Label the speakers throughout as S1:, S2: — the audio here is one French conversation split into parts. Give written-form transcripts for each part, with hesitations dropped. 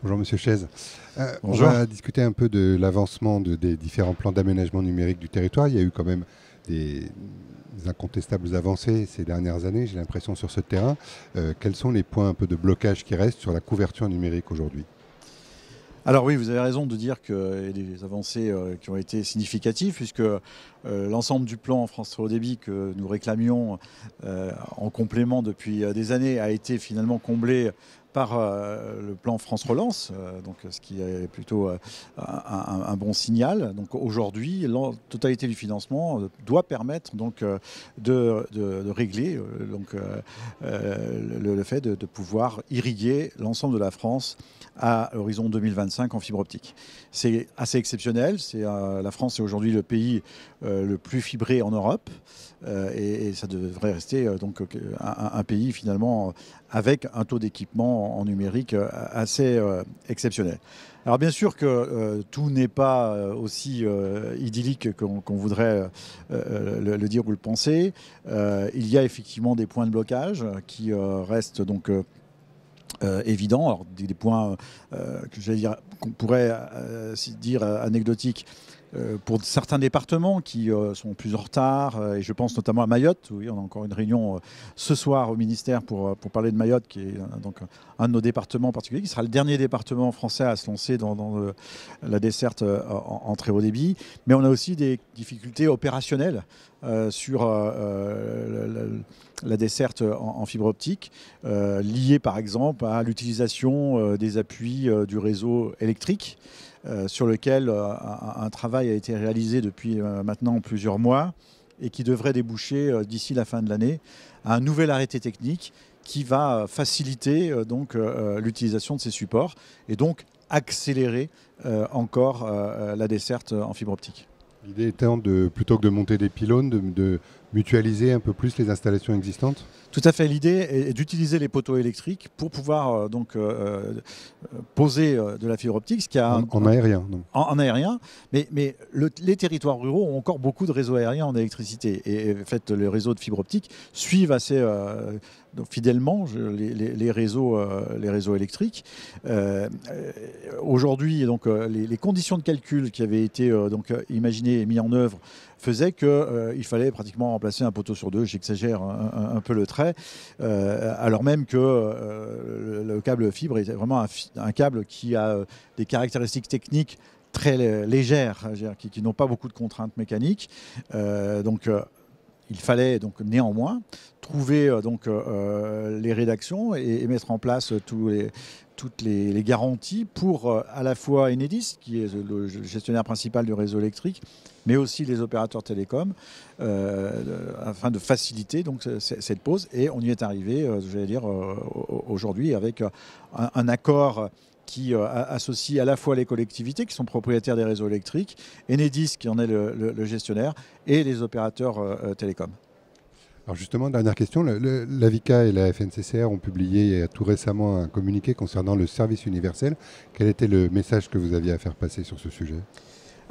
S1: Bonjour Monsieur Chaise. On
S2: Bonjour.
S1: va discuter un peu de l'avancement des différents plans d'aménagement numérique du territoire. Il y a eu quand même des incontestables avancées ces dernières années, j'ai l'impression, sur ce terrain. Quels sont les points un peu de blocage qui restent sur la couverture numérique aujourd'hui?
S2: Alors oui, vous avez raison de dire qu'il y a des avancées qui ont été significatives, puisque l'ensemble du plan France Très Haut Débit que nous réclamions en complément depuis des années a été finalement comblé par le plan France Relance, donc ce qui est plutôt un bon signal. Donc aujourd'hui, la totalité du financement doit permettre donc de régler le fait de pouvoir irriguer l'ensemble de la France à l'horizon 2025 en fibre optique. C'est assez exceptionnel. La France est aujourd'hui le pays le plus fibré en Europe et ça devrait rester donc un pays finalement avec un taux d'équipement en numérique assez exceptionnel. Alors bien sûr que tout n'est pas aussi idyllique qu'on voudrait le dire ou le penser. Il y a effectivement des points de blocage qui restent donc évidents. Alors des points que j'allais dire qu'on pourrait dire anecdotiques. Pour certains départements qui sont plus en retard, et je pense notamment à Mayotte. Oui, on a encore une réunion ce soir au ministère pour parler de Mayotte, qui est donc un de nos départements particuliers, qui sera le dernier département français à se lancer dans la desserte en très haut débit. Mais on a aussi des difficultés opérationnelles sur la desserte en fibre optique, liées par exemple à l'utilisation des appuis du réseau électrique. Sur lequel un travail a été réalisé depuis maintenant plusieurs mois et qui devrait déboucher d'ici la fin de l'année à un nouvel arrêté technique qui va faciliter donc l'utilisation de ces supports et donc accélérer encore la desserte en fibre optique.
S1: L'idée étant plutôt que de monter des pylônes, de mutualiser un peu plus les installations existantes?
S2: Tout à fait. L'idée est d'utiliser les poteaux électriques pour pouvoir poser de la fibre optique, ce qui a
S1: En aérien, donc.
S2: en aérien. Mais les territoires ruraux ont encore beaucoup de réseaux aériens en électricité. Et en fait, les réseaux de fibre optique suivent assez donc fidèlement les réseaux électriques. Aujourd'hui, donc les conditions de calcul qui avaient été imaginées et mises en œuvre faisait qu'il fallait pratiquement remplacer un poteau sur deux, j'exagère un peu le trait, alors même que le câble fibre est vraiment un câble qui a des caractéristiques techniques très légères, qui n'ont pas beaucoup de contraintes mécaniques. Il fallait donc néanmoins trouver les rédactions et mettre en place toutes les garanties pour à la fois Enedis, qui est le gestionnaire principal du réseau électrique, mais aussi les opérateurs télécoms, afin de faciliter donc cette pause. Et on y est arrivé, j'allais dire, aujourd'hui avec un accord qui associe à la fois les collectivités qui sont propriétaires des réseaux électriques, Enedis qui en est le gestionnaire, et les opérateurs télécoms.
S1: Alors justement, dernière question, l'AVICA et la FNCCR ont publié tout récemment un communiqué concernant le service universel. Quel était le message que vous aviez à faire passer sur ce sujet?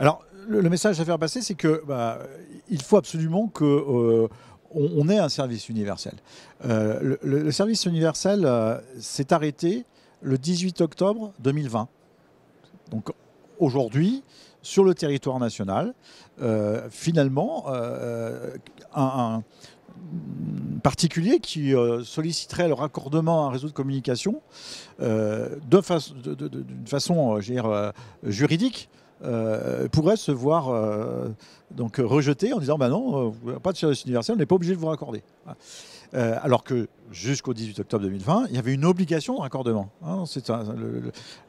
S2: Alors, le message à faire passer, c'est que il faut absolument que on ait un service universel. Le service universel s'est arrêté le 18 octobre 2020. Donc aujourd'hui, sur le territoire national, finalement, un particulier qui solliciterait le raccordement à un réseau de communication d'une façon juridique pourrait se voir donc rejeté en disant bah non, pas de service universel, on n'est pas obligé de vous raccorder. Alors que jusqu'au 18 octobre 2020, il y avait une obligation de raccordement. C'est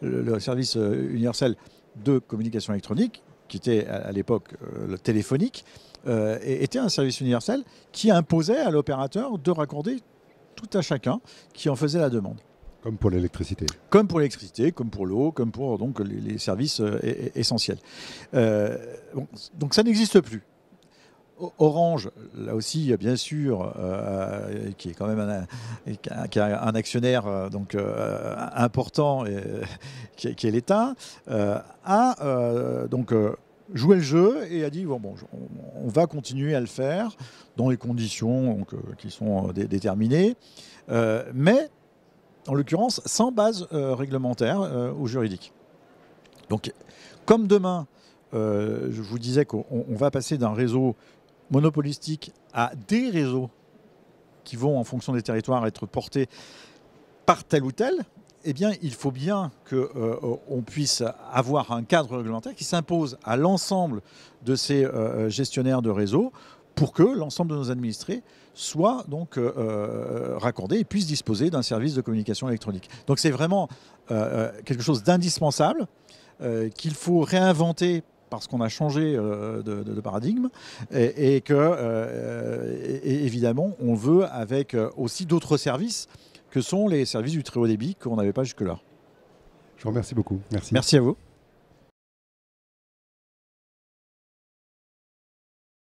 S2: le service universel de communication électronique, qui était à l'époque le téléphonique, était un service universel qui imposait à l'opérateur de raccorder tout à chacun qui en faisait la demande.
S1: Comme pour l'électricité.
S2: Comme pour l'électricité, comme pour l'eau, comme pour donc, les services essentiels. Donc ça n'existe plus. Orange, là aussi, bien sûr, qui est quand même qui a un actionnaire important, qui est l'État, a donc joué le jeu et a dit on va continuer à le faire dans les conditions qui sont déterminées, mais en l'occurrence sans base réglementaire ou juridique. Donc, comme demain, je vous disais qu'on va passer d'un réseau monopolistique à des réseaux qui vont, en fonction des territoires, être portés par tel ou tel, eh bien, il faut bien qu'on puisse avoir un cadre réglementaire qui s'impose à l'ensemble de ces gestionnaires de réseau pour que l'ensemble de nos administrés soient donc raccordés et puissent disposer d'un service de communication électronique. Donc c'est vraiment quelque chose d'indispensable qu'il faut réinventer parce qu'on a changé de paradigme et évidemment on veut avec aussi d'autres services que sont les services du très haut débit qu'on n'avait pas jusque-là.
S1: Je vous remercie beaucoup. Merci.
S2: Merci à vous.